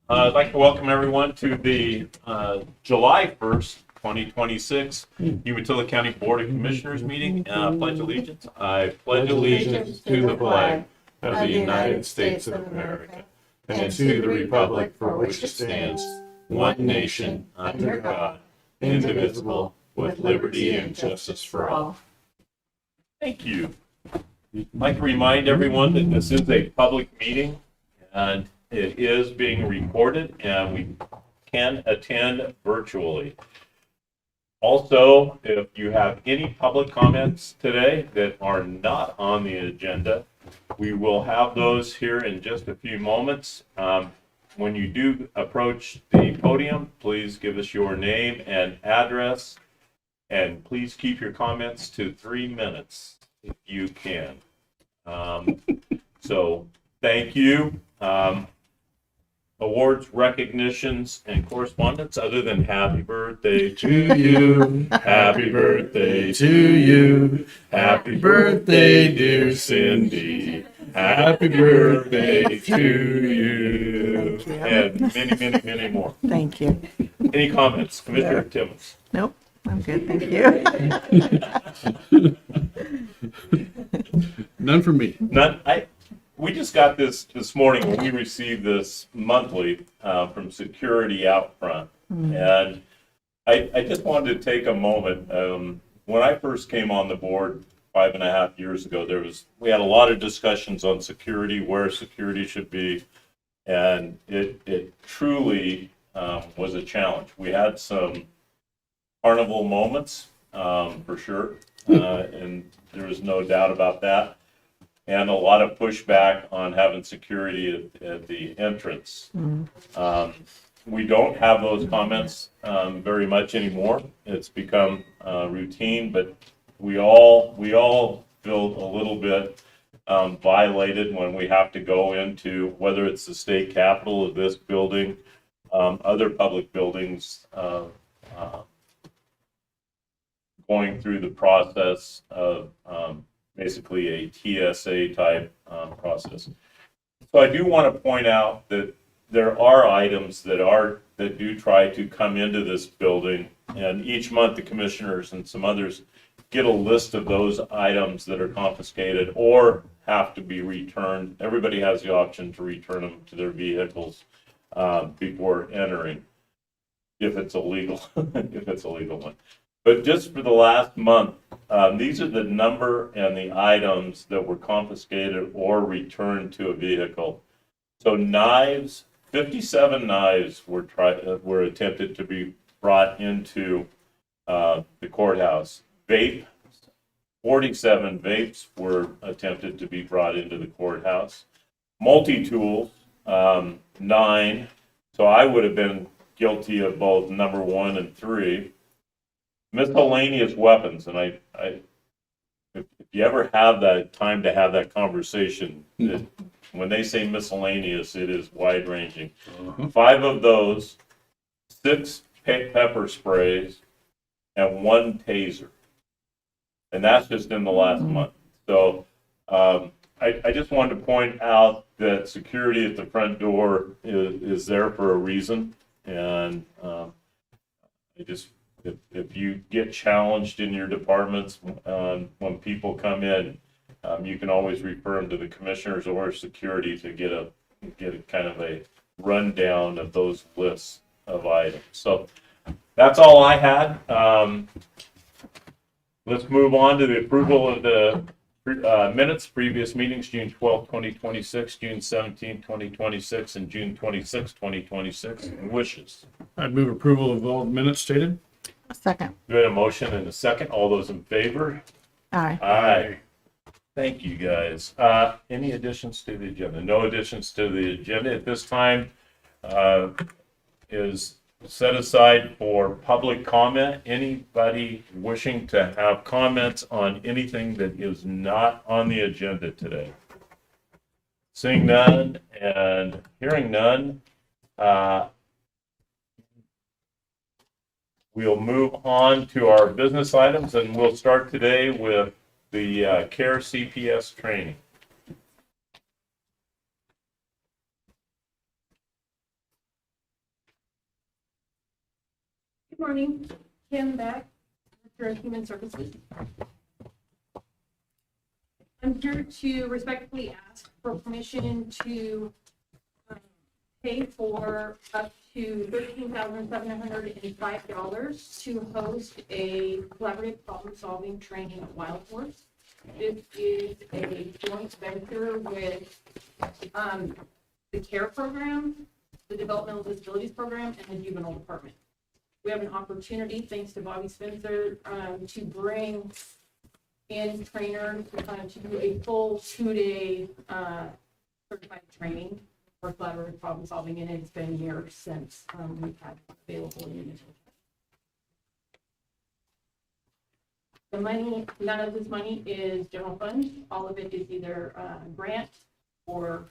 I'd like to welcome everyone to the July 1st, 2026 Umatilla County Board of Commissioners meeting. Pledge allegiance. I pledge allegiance to the flag of the United States of America and to the republic for which it stands, one nation, under God, indivisible, with liberty and justice for all. Thank you. I'd like to remind everyone that this is a public meeting and it is being recorded and we can attend virtually. Also, if you have any public comments today that are not on the agenda, we will have those here in just a few moments. When you do approach the podium, please give us your name and address, and please keep your comments to 3 minutes if you can. So thank you. Awards, recognitions, and correspondence other than happy birthday to you, happy birthday to you, happy birthday dear Cindy, happy birthday to you, and many, many, many more. Thank you. Any comments, Commissioner Timmons? Nope, I'm good, thank you. None for me. None. We just got this morning when we received this monthly from security out front. And I just wanted to take a moment. When I first came on the board 5.5 years ago, we had a lot of discussions on security, where security should be, and it truly was a challenge. We had some carnival moments for sure, and there was no doubt about that. And a lot of pushback on having security at the entrance. We don't have those comments very much anymore. It's become routine, but we all feel a little bit violated when we have to go into, whether it's the state capitol of this building, other public buildings, going through the process of basically a TSA type process. So I do want to point out that there are items that do try to come into this building, and each month the commissioners and some others get a list of those items that are confiscated or have to be returned. Everybody has the option to return them to their vehicles before entering, if it's a legal one. But just for the last month, these are the number and the items that were confiscated or returned to a vehicle. So knives, 57 knives were attempted to be brought into the courthouse. Vape, 47 vapes were attempted to be brought into the courthouse. Multi-tools, 9. So I would have been guilty of both number 1 and 3. Miscellaneous weapons, and if you ever have that time to have that conversation, when they say miscellaneous, it is wide ranging. 5 of those, 6 pepper sprays, and 1 taser, and that's just in the last month. So I just wanted to point out that security at the front door is there for a reason, and if you get challenged in your departments when people come in, you can always refer them to the commissioners or security to get a kind of a rundown of those lists of items. So that's all I had. Let's move on to the approval of the minutes, previous meetings, June 12, 2026, June 17, 2026, and June 26, 2026. Wishes. I'd move approval of all minutes stated. A second. We had a motion and a second. All those in favor? Aye. Aye. Thank you, guys. Any additions to the agenda? No additions to the agenda at this time. Is set aside for public comment. Anybody wishing to have comments on anything that is not on the agenda today? Seeing none and hearing none, we'll move on to our business items, and we'll start today with the CARE CPS training. Good morning, Kim Beck, Director of Human Services. I'm here to respectfully ask for permission to pay for up to $13,705 to host a collaborative problem-solving training at Wild Horse. This is a joint venture with the CARE program, the Developmental Disabilities Program, and the Juvenile Department. We have an opportunity, thanks to Bobby Spencer, to bring in trainers to do a full 2-day certified training for collaborative problem solving, and it's been years since we've had available in Umatilla. The money, none of this money is general fund. All of it is either grant or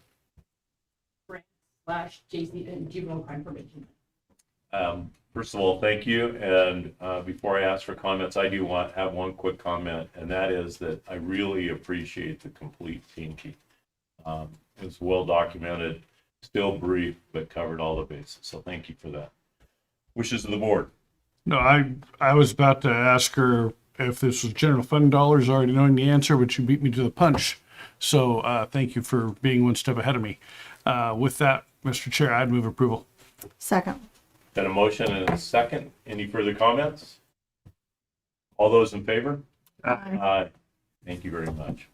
grant/JC and juvenile crime prevention. First of all, thank you. And before I ask for comments, I do have one quick comment, and that is that I really appreciate the complete pinky. It's well documented, still brief, but covered all the bases. So thank you for that. Wishes of the board. No, I was about to ask her if this was general fund dollars, already knowing the answer, but you beat me to the punch. So thank you for being one step ahead of me. With that, Mr. Chair, I'd move approval. Second. Got a motion and a second. Any further comments? All those in favor? Aye. Aye. Thank you very much.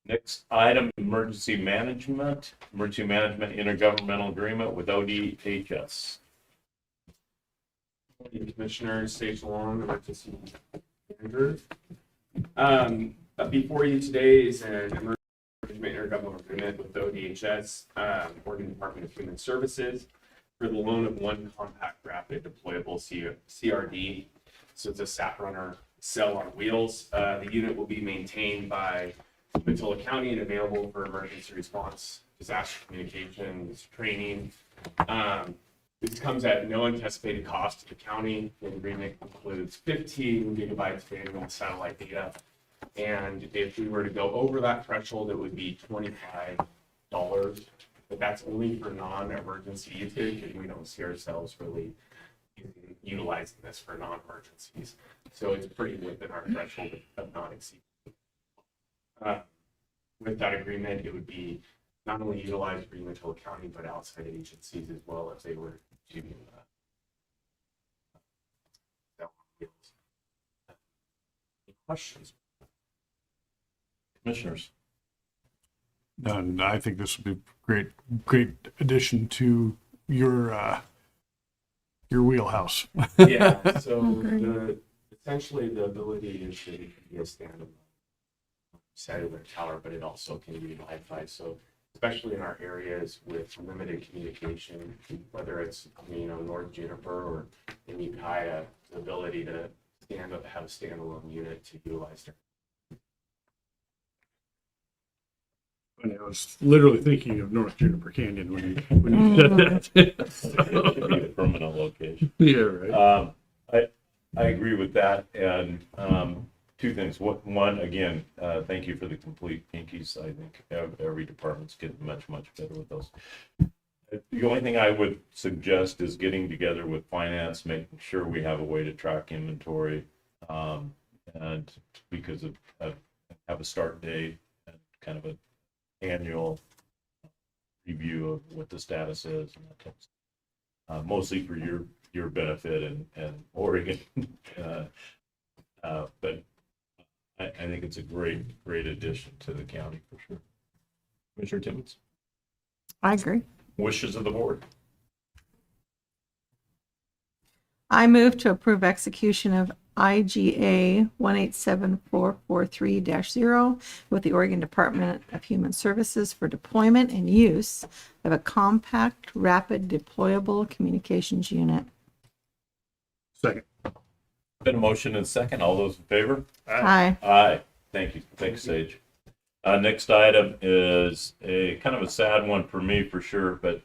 Next item, emergency management intergovernmental agreement with ODHS. Commissioners, Sage Long, emergency manager. Before you today is an emergency intergovernmental agreement with the ODHS, Oregon Department of Human Services, for the loan of one compact rapid deployable CRD. So it's a SAT runner cell on wheels. The unit will be maintained by Umatilla County and available for emergency response, disaster communications, training. This comes at no anticipated cost to the county. The agreement includes 15 gigabytes of annual satellite data. And if we were to go over that threshold, it would be $25. But that's only for non-emergency usage, and we don't see ourselves really utilizing this for non-emergencies. So it's pretty within our threshold of not exceeding. With that agreement, it would be not only utilized for Umatilla County, but outside agencies as well if they were to any questions? Commissioners. And I think this would be great addition to your wheelhouse. Yeah, so essentially the ability is that it can be a standalone cellular tower, but it also can be Wi-Fi. So especially in our areas with limited communication, whether it's North Juniper or in Ukiah, the ability to have a standalone unit to utilize their. And I was literally thinking of North Juniper Canyon when you said that. It could be a permanent location. Yeah, right. I agree with that. And two things. One, again, thank you for the complete pinkies. I think every department's getting much better with those. The only thing I would suggest is getting together with finance, making sure we have a way to track inventory, and because of have a start date and kind of an annual review of what the status is, and that type of stuff. Mostly for your benefit and Oregon, but I think it's a great addition to the county for sure. Commissioner Timmons, I agree. wishes of the board. I move to approve execution of IGA 187443-0 with the Oregon Department of Human Services for deployment and use of a compact, rapid, deployable communications unit. Second. Been a motion and a second. All those in favor? Aye. Aye. Thank you. Thanks, Sage. Next item is a kind of a sad one for me for sure, but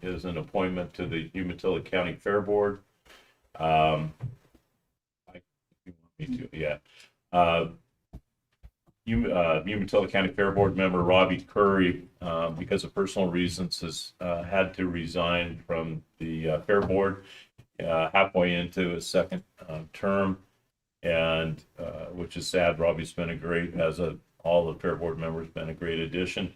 is an appointment to the Umatilla County Fair Board. Umatilla County Fair Board member Robbie Curry, because of personal reasons, has had to resign from the Fair Board. halfway into his second term, and which is sad. Robbie's been all the Fair Board members, been a great addition.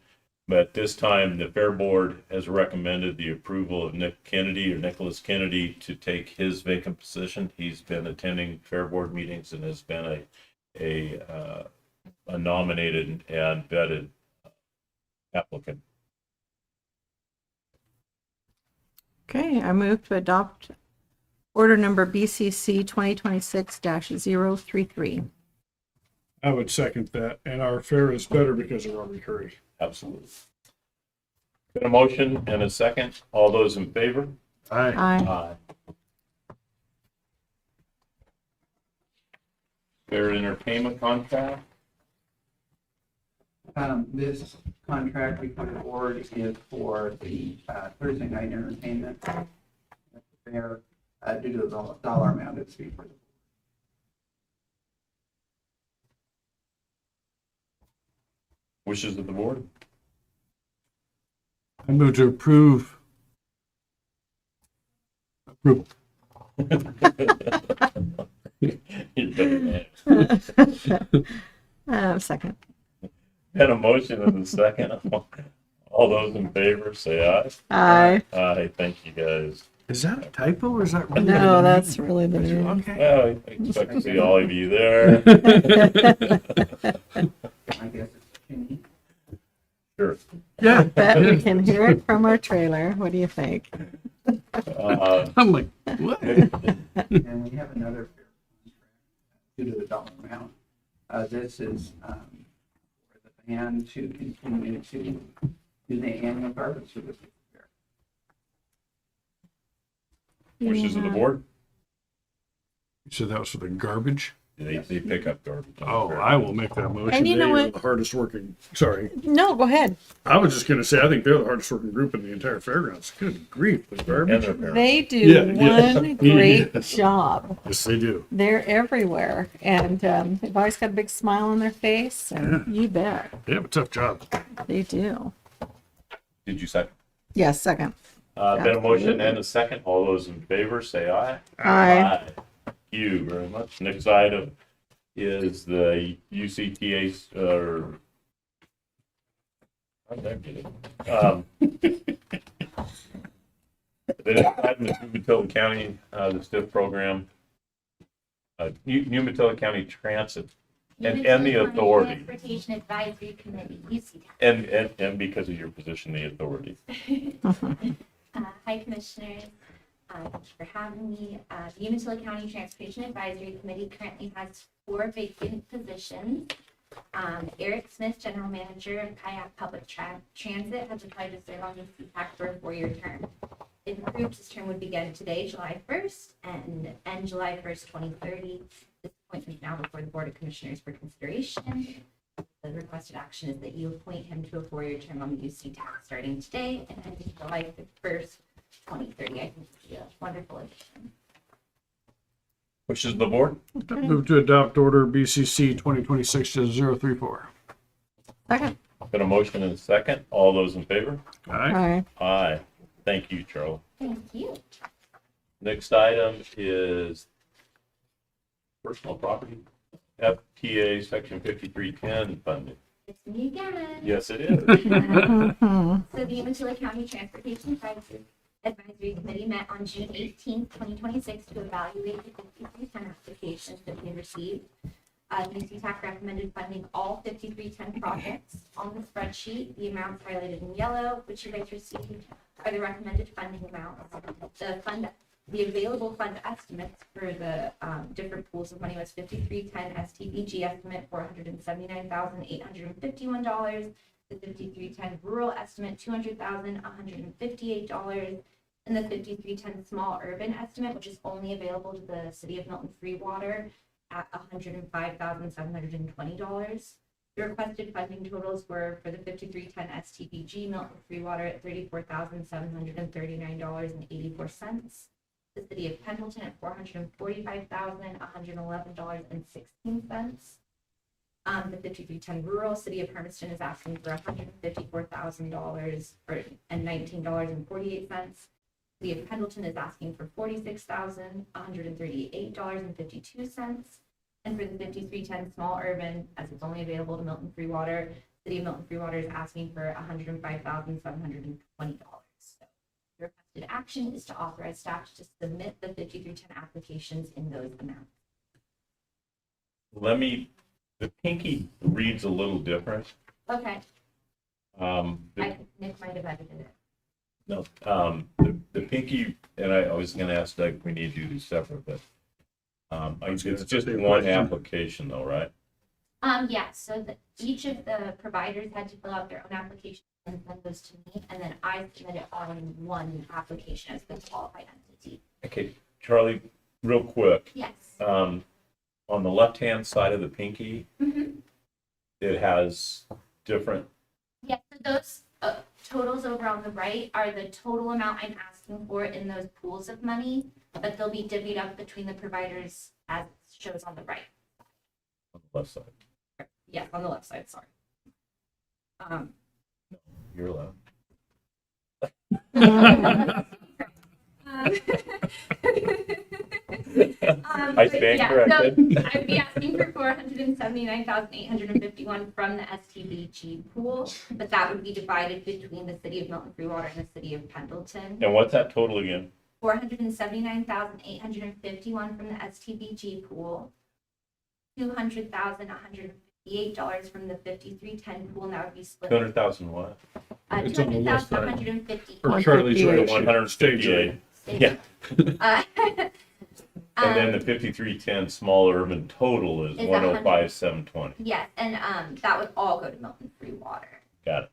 But this time, the Fair Board has recommended the approval of Nicholas Kennedy to take his vacant position. He's been attending Fair Board meetings and has been a nominated and vetted applicant. Okay, I move to adopt order number BCC 2026-033. I would second that, and our fare is better because of Robbie Curry. Absolutely. Got a motion and a second. All those in favor? Aye. Aye. Fair entertainment contract. This contract before the board is for the Thursday night entertainment at the fair, due to the dollar amount it's before the board. Wishes of the board. I move to approve. Approval. You're better man. Second. Got a motion and a second. All those in favor, say aye. Aye. Aye. Thank you, guys. Is that a typo or is that really? No, that's really the name. Okay. Well, I expect to see all of you there. I guess it's Kenny. Sure. Yeah. Bet we can hear it from our trailer. What do you think? I'm like, what? And we have another fair contract due to the dollar amount. This is for the band to continue to do the annual garbage service at the fair. Wishes of the board. So that was for the garbage? They pick up garbage. Oh, I will make that motion. And you know They are what? the hardest working, sorry. No, go ahead. I was just gonna say, I think they're the hardest working group in the entire fairgrounds. Good grief, the And garbage. their parents. They do Yeah. one great Yes. job. Yes, they do. They're everywhere, and they've always got a big smile on their face. And you bet They have a tough job. they do. Did you second? Yes, second. Been a motion and a second. All those in favor, say aye. Aye. Thank you very much. Next item is the UCTA, or how did I get it? The next item is Umatilla County, the STIF program, Umatilla County Transit, and the Umatilla County authority, Transportation Advisory Committee, UCTAC. and because of your position, the authority. Hi, Commissioners. Thank you for having me. The Umatilla County Transportation Advisory Committee currently has 4 vacant positions. Eric Smith, General Manager of Kayak Public Transit, has applied to serve on the CPAC for a 4-year term. If approved, his term would begin today, July 1st, and end July 1st, 2030. This appointment is now before the Board of Commissioners for consideration. The requested action is that you appoint him to a 4-year term on the UCTAC starting today and ending July 1st, 2030. I think it's a wonderful addition. Wishes of the board. Move to adopt order BCC 2026-034. Second. Got a motion and a second. All those in favor? Aye. Aye. Aye. Thank you, Charlie. Thank you. Next item is personal property, FTA Section 5310 funding. It's me again. Yes, it is. Mhm. So the Umatilla County Transportation Advisory Committee met on June 18th, 2026 to evaluate the 5310 applications that we received. UCTAC recommended funding all 5310 projects. On the spreadsheet, the amounts highlighted in yellow, which you guys received, are the recommended funding amounts. The available fund estimates for the different pools of money was 5310 STBG estimate $479,851, the 5310 rural estimate $200,158, and the 5310 small urban estimate, which is only available to the city of Milton Free Water, at $105,720. The requested funding totals were for the 5310 STBG Milton Free Water at $34,739.84. The city of Pendleton at $445,111.16. The 5310 rural city of Hermiston is asking for $154,000 and $19.48. City of Pendleton is asking for $46,138.52. And for the 5310 small urban, as it's only available to Milton Free Water, City of Milton Free Water is asking for $105,720. So the requested action is to authorize staff to submit the 5310 applications in those amounts. The pinky reads a little different. Okay, The- Nick might have edited it. No, the pinky, and I was gonna ask Doug if we need to do these separate, but it's just one application though, right? Yeah, so each of the providers had to fill out their own application and send those to me, and then I submit it all in one application as the qualified entity. Okay, Charlie, real quick, Yes. on the left-hand side of the pinky, it has different, Yes, so those totals over on the right are the total amount I'm asking for in those pools of money, but they'll be divvied up between the providers as it shows on the right. on the left side. Yes, on the left side, sorry. You're allowed. I stand corrected. So I'd be asking for 479,851 from the STBG pool, but that would be divided between the City of Milton Free Water and the City of Pendleton. And what's that total again? 479,851 from the STBG pool, $200,158 from the 5310 pool, and that would be split. 200,000 what? It's on the left side. 200,150. Or Charlie's right. 158. Yeah. Uh, And then the 5310 small urban total is Is 105,720. Yes, and that would all go to Milton Free Water. Got it.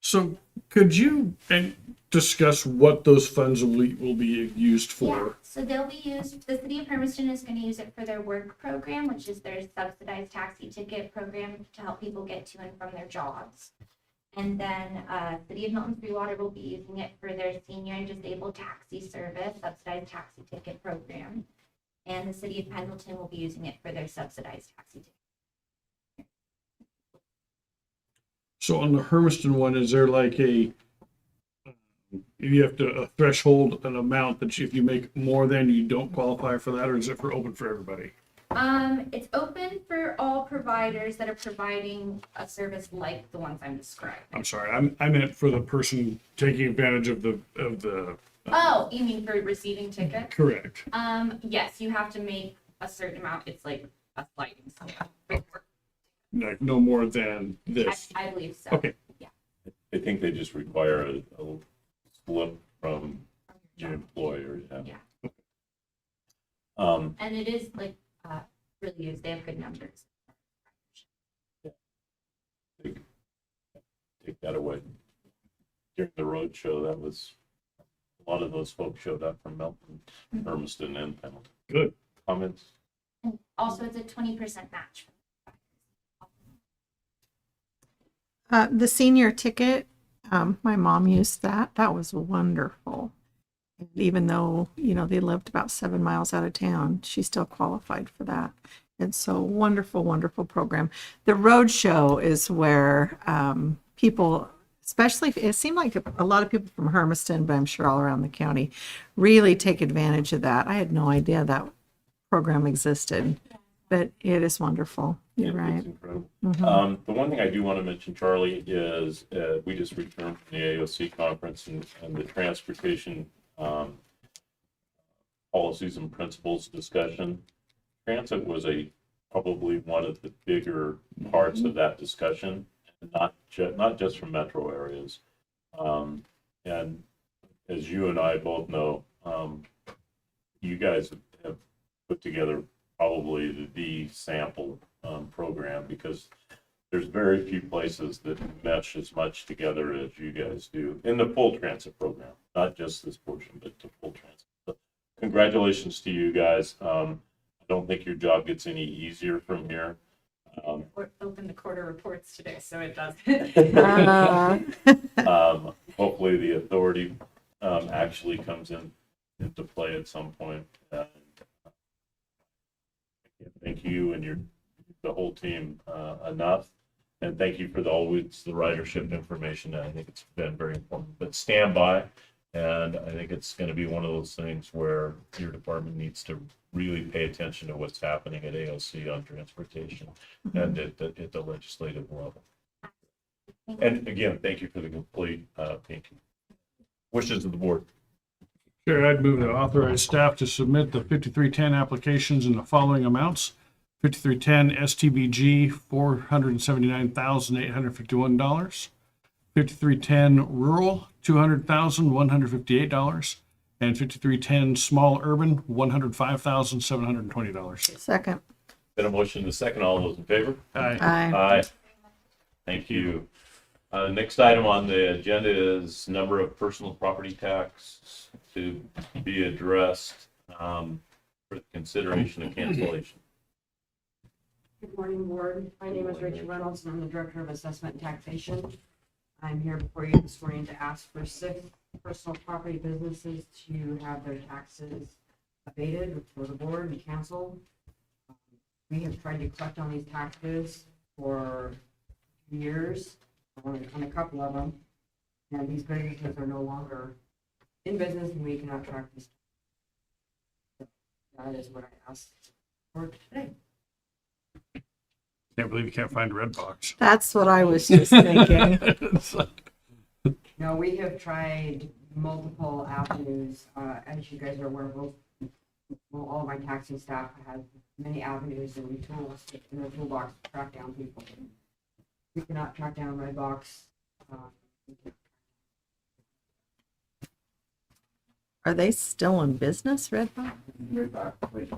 So could you discuss what those funds will be used Yeah, for? so they'll be used, the City of Hermiston is going to use it for their work program, which is their subsidized taxi ticket program to help people get to and from their jobs. And then City of Milton Free Water will be using it for their senior and disabled taxi service, subsidized taxi ticket program. And the City of Pendleton will be using it for their subsidized taxi ticket. So on the Hermiston one, is there like you have to a threshold, an amount that if you make more than, you don't qualify for that, or is it open for everybody? It's open for all providers that are providing a service like the ones I'm describing. I'm sorry, I meant for the person taking advantage of the Oh, you mean for receiving tickets? correct. Yes, you have to make a certain amount. It's like a sliding scale. Like no more than this. I believe so. Okay. I think they just require a slip from your employer. Yeah. Um, And it is like really used. They have good numbers. take that away. During the road show, that was, a lot of those folks showed up from Milton, Hermiston, and Pendleton. Good. Comments? And also, it's a 20% match. The senior ticket, my mom used that. That was wonderful. And even though, they lived about 7 miles out of town, she still qualified for that. And so wonderful, wonderful program. The road show is where people, especially, it seemed like a lot of people from Hermiston, but I'm sure all around the county, really take advantage of that. I had no idea that program existed, but it is wonderful. You're Yeah, right. it's incredible. Mhm. The one thing I do want to mention, Charlie, is we just returned from the AOC conference and the transportation policies and principles discussion. Transit was probably one of the bigger parts of that discussion, not just from metro areas. And as you and I both know, you guys have put together probably the sample program, because there's very few places that mesh as much together as you guys do in the full transit program, not just this portion, but the full transit. So congratulations to you guys. I don't think your job gets any easier from here. We're open the quarter reports today, so it does. Hopefully the authority actually comes into play at some point. Thank you and the whole team enough. And thank you for always the ridership information. I think it's been very important. But stand by. And I think it's going to be one of those things where your department needs to really pay attention to what's happening at AOC on transportation and at the legislative level. And again, thank you for the complete thinking. Wishes of the board. Chair, I'd move to authorize staff to submit the 5310 applications in the following amounts. 5310 STBG, $479,851. 5310 rural, $200,158. And 5310 small urban, $105,720. Second. Been a motion to second. All those in favor? Aye. Aye. Thank you. Next item on the agenda is number of personal property tax to be addressed for the consideration of cancellation. Good morning, Board. My name is Rachel Reynolds, and I'm the Director of Assessment and Taxation. I'm here before you this morning to ask for 6 personal property businesses to have their taxes abated for the board and council. We have tried to collect on these taxes for years, on a couple of them, and these businesses are no longer in business, and we cannot track these. That is what I asked for today. Can't believe you can't find a red box. That's what I was just thinking. No, we have tried multiple avenues, as you guys are aware, all of my taxing staff have many avenues and tools in their toolbox to track down people. We cannot track down red box. Are they still in business, Red Box? Wait.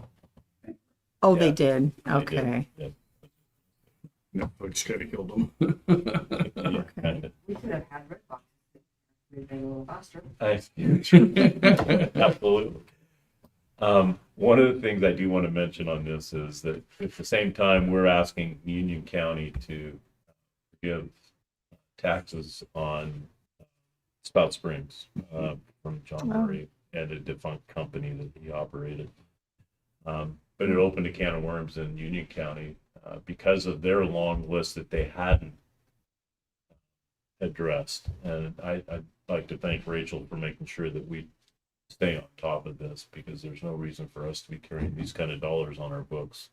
Oh, Yeah. they did. They Okay. did. Netflix kind of killed them. Yeah, kinda. We could have had red box. We've been a little faster. Absolutely. One of the things I do want to mention on this is that at the same time, we're asking Union County to give taxes on Spout Springs from John Murray and a defunct company that he operated. But it opened a can of worms in Union County because of their long list that they hadn't addressed. And I'd like to thank Rachel for making sure that we stay on top of this, because there's no reason for us to be carrying these kind of dollars on our books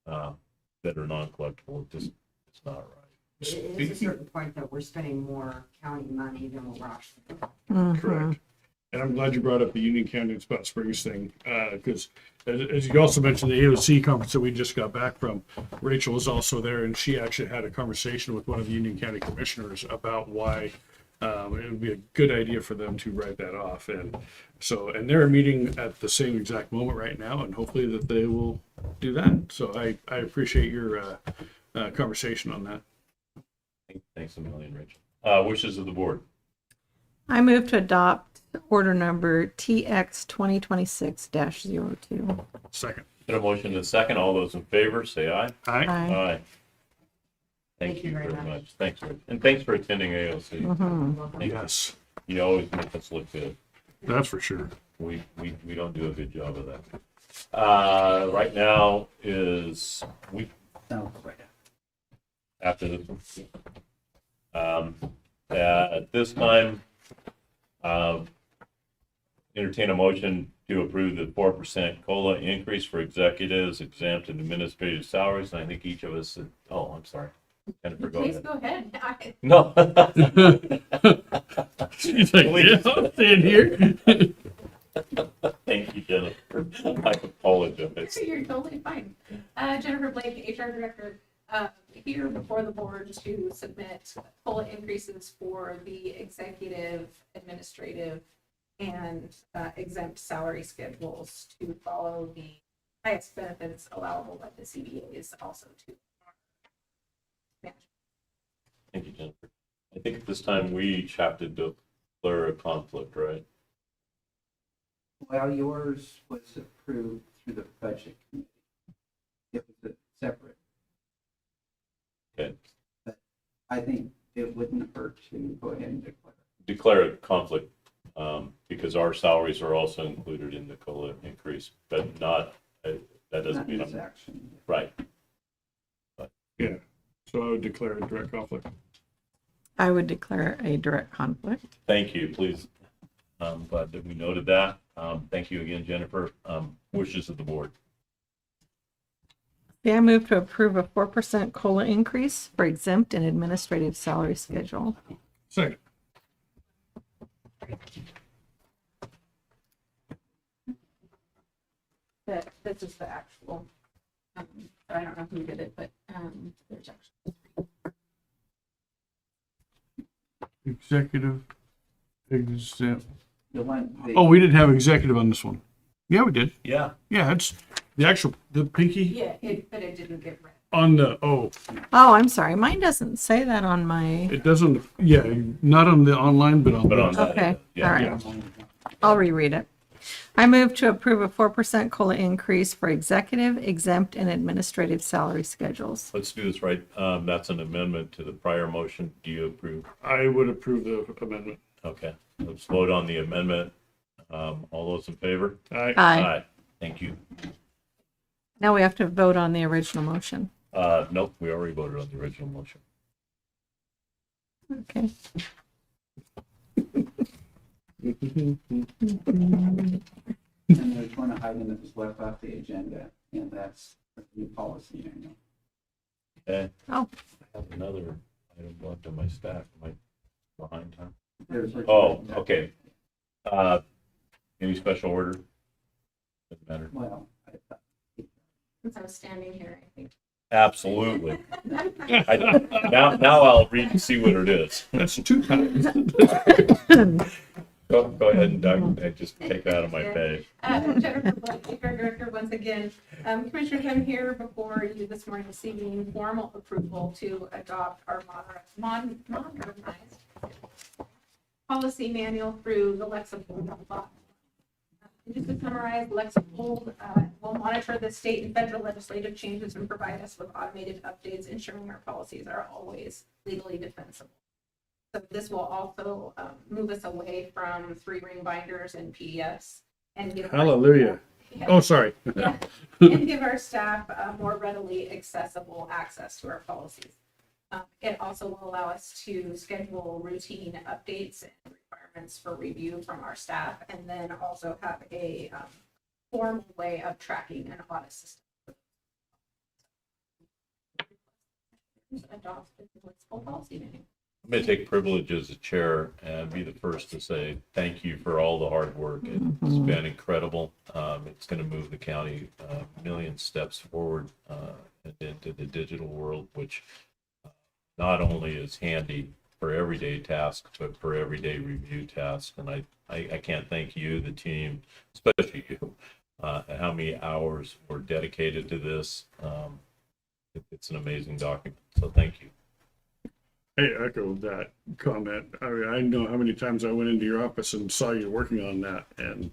that are non-collectible. It's not right. It is a certain point that we're spending more county money than what we're actually doing. Mhm. Correct. And I'm glad you brought up the Union County and Spout Springs thing, because as you also mentioned, the AOC conference that we just got back from, Rachel was also there, and she actually had a conversation with one of the Union County commissioners about why it would be a good idea for them to write that off. And so, and they're meeting at the same exact moment right now, and hopefully that they will do that. So I appreciate your conversation on that. Thanks a million, Rachel. Wishes of the board. I move to adopt order number TX 2026-02. Second. Got a motion and a second. All those in favor, say aye. Aye. Aye. Aye. Thank you very much. Thanks, Rich. And thanks for attending AOC. Mhm. Thank you. Yes, You always make us look good. that's for sure. We don't do a good job of that. Right now is No, right. after this one. At this time, entertain a motion to approve the 4% COLA increase for executives, exempt, and administrative salaries. And I think each of us, oh, I'm sorry. Kind of forgot. Please go ahead. No. She's like, yeah, I'll stand here. Thank you, Jennifer. I apologize. You're totally fine. Jennifer Blake, HR Director, here before the board to submit COLA increases for the executive, administrative, and exempt salary schedules to follow the highest benefits allowable by the CBAs also to. Thank you, Jennifer. I think at this time we each have to declare a conflict, right? Well, yours was approved through the budget committee. It was a separate. Okay. But I think it wouldn't hurt to go ahead and declare. Declare a conflict because our salaries are also included in the COLA increase, but not, that doesn't Not mean this I'm, action. right. Yeah, so I would declare a direct conflict. I would declare a direct conflict. Thank you, please. I'm glad that we noted that. Thank you again, Jennifer. Wishes of the board. Yeah, I move to approve a 4% COLA increase for exempt and administrative salary schedule. Second. This is the actual, I don't know who did it, but, there's actually. Executive, exempt. The one, Oh, we didn't have executive on this one. Yeah, we did. Yeah. Yeah, it's the pinky Yeah, but it didn't get read. on the, oh, Oh, I'm sorry. Mine doesn't say that on my. it doesn't, yeah, not on the online, but on. But on the- that, Okay, yeah. all right. I'll reread it. I move to approve a 4% COLA increase for executive, exempt, and administrative salary schedules. Let's do this right. That's an amendment to the prior motion. Do you approve? I would approve the amendment. Okay, let's vote on the amendment. All those in favor? Aye. Thank you. Now we have to vote on the original motion. Nope, we already voted on the original motion. Okay. and there's one item that was left off the agenda, and that's the new policy manual. Okay. Oh. I have another item left on my stack. Am I behind time? There's a- Oh, okay. Any special order? Doesn't matter. Well, Since I was standing here, I think. Absolutely. Now I'll read and see what it is. That's 2 times. Go ahead and Doug, just take that out of my pay. Jennifer Blake, our director, once again. Commissioners, I'm here before you this morning seeking formal approval to adopt our modernized policy manual through the Lexapol. Just to summarize, Lexapol will monitor the state and federal legislative changes and provide us with automated updates, ensuring our policies are always legally defensible. So this will also move us away from 3-ring binders and PDFs and give. Hallelujah. Oh, sorry. Yeah, and give our staff more readily accessible access to our policies. It also will allow us to schedule routine updates and requirements for review from our staff, and then also have a formal way of tracking an audit system. Adopt the full policy manual. I'm going to take privilege as a chair and be the first to say thank you for all the hard work. It's been incredible. It's going to move the county a million steps forward and into the digital world, which not only is handy for everyday tasks, but for everyday review tasks. And I can't thank you, the team, especially you, how many hours were dedicated to this. It's an amazing document. So thank you. I echo that comment. I mean, I know how many times I went into your office and saw you working on that, and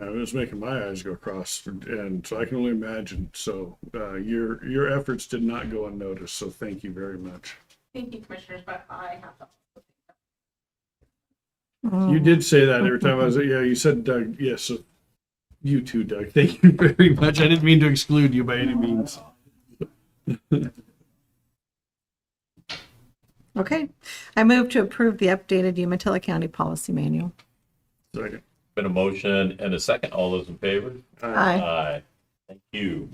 it was making my eyes go across. And so I can only imagine. So your efforts did not go unnoticed. So thank you very much. Thank you, commissioners, but I have to. You did say that every time I was. Yeah, you said Doug. Yes, so you too, Doug. Thank you very much. I didn't mean to exclude you by any means. Okay. I move to approve the updated Umatilla County Policy Manual. Second. Been a motion and a second. All those in favor? Aye. Aye. Thank you.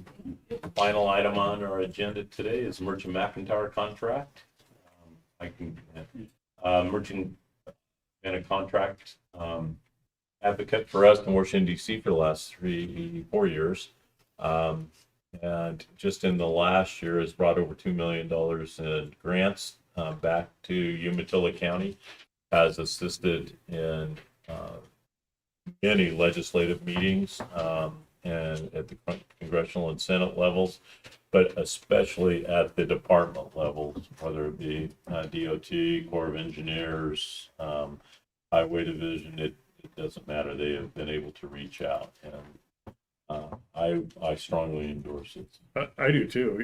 Final item on our agenda today is Merchant McIntyre contract. Merchant been a contract advocate for us in Washington, D.C. for the last 4 years. And just in the last year has brought over $2 million in grants back to Umatilla County, has assisted in many legislative meetings and at the congressional and Senate levels, but especially at the department levels, whether it be DOT, Corps of Engineers, Highway Division, it doesn't matter. They have been able to reach out, and I strongly endorse it. I do too.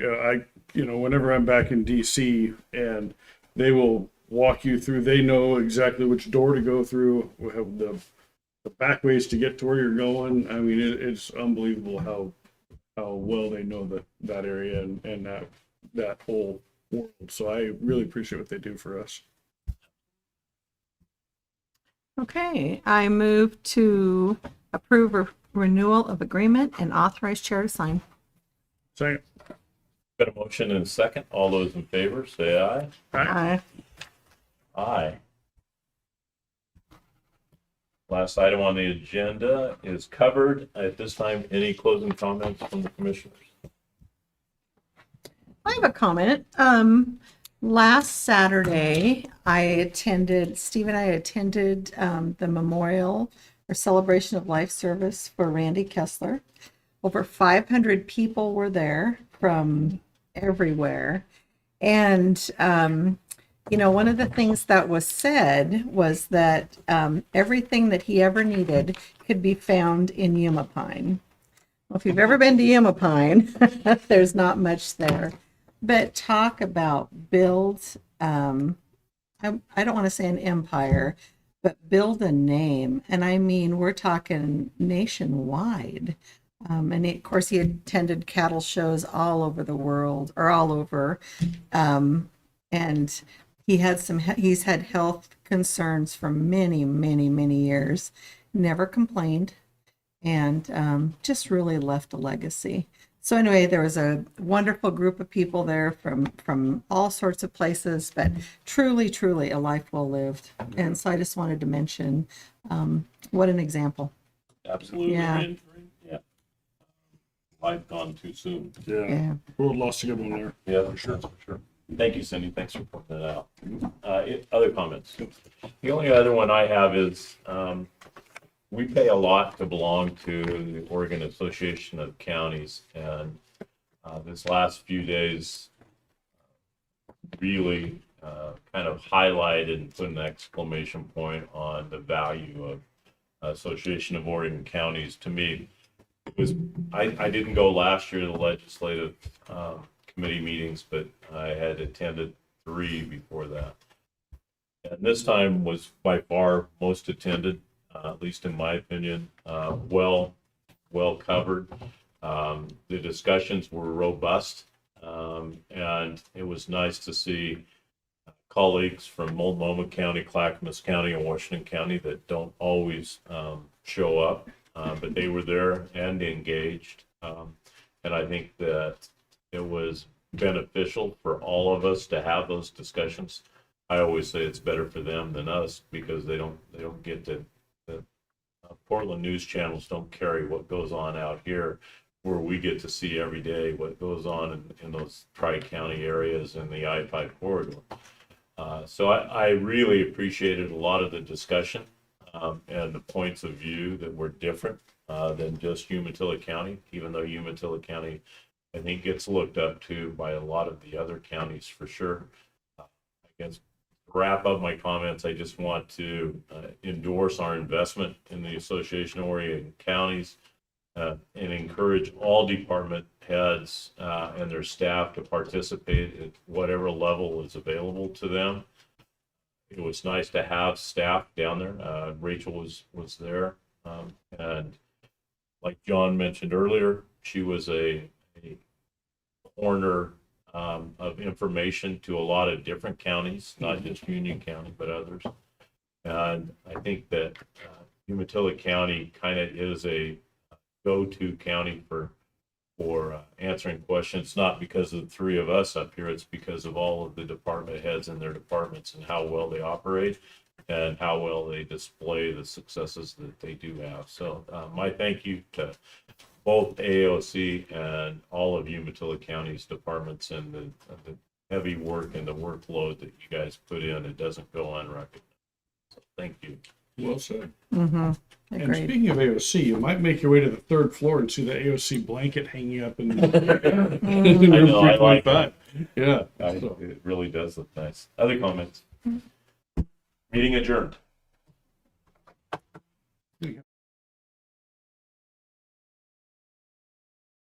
Yeah, whenever I'm back in DC and they will walk you through, they know exactly which door to go through, have the back ways to get to where you're going. I mean, it's unbelievable how well they know that area and that whole world. So I really appreciate what they do for us. Okay, I move to approve renewal of agreement and authorize chair to sign. Second. Got a motion and a second. All those in favor, say aye. Aye. Aye. Last item on the agenda is covered. At this time, any closing comments from the commissioners? I have a comment. Last Saturday, Steve and I attended the memorial or celebration of life service for Randy Kessler. Over 500 people were there from everywhere. And, one of the things that was said was that everything that he ever needed could be found in Umapine. Well, if you've ever been to Umapine, there's not much there. But talk about build, I don't want to say an empire, but build a name. And I mean, we're talking nationwide. And of course, he attended cattle shows all over the world, or all over. And he's had health concerns for many, many, many years. Never complained, and just really left a legacy. So anyway, there was a wonderful group of people there from all sorts of places, but truly, truly a life well lived. And so I just wanted to mention what an example. Absolutely. Yeah. Yeah. Life gone too soon. Yeah. World lost a good one there. Yeah, for sure. Thank you, Cindy. Thanks for pointing that out. Other comments? The only other one I have is we pay a lot to belong to the Oregon Association of Counties, and this last few days really kind of highlighted and put an exclamation point on the value of Association of Oregon Counties. To me, it was I didn't go last year to the legislative committee meetings, but I had attended 3 before that. And this time was by far most attended, at least in my opinion, well covered. The discussions were robust, and it was nice to see colleagues from Multnomah County, Clackamas County, and Washington County that don't always show up, but they were there and engaged. And I think that it was beneficial for all of us to have those discussions. I always say it's better for them than us because they don't get to. Portland news channels don't carry what goes on out here, where we get to see every day what goes on in those tri-county areas in the I-5 corridor. So I really appreciated a lot of the discussion and the points of view that were different than just Umatilla County, even though Umatilla County, I think, gets looked up to by a lot of the other counties for sure. I guess to wrap up my comments, I just want to endorse our investment in the Association of Oregon Counties and encourage all department heads and their staff to participate at whatever level is available to them. It was nice to have staff down there. Rachel was there, and like John mentioned earlier, she was a corner of information to a lot of different counties, not just Union County, but others. And I think that Umatilla County kind of is a go-to county for answering questions, not because of the 3 of us up here, it's because of all of the department heads and their departments and how well they operate and how well they display the successes that they do have. So my thank you to both AOC and all of Umatilla County's departments and the heavy work and the workload that you guys put in. It doesn't go unrecognized. So thank you. Well said. Mm-hmm. And Agreed. speaking of AOC, you might make your way to the 3rd floor and see the AOC blanket hanging up in room I know, I like 325. Yeah. It really does look nice. Other comments? Meeting adjourned.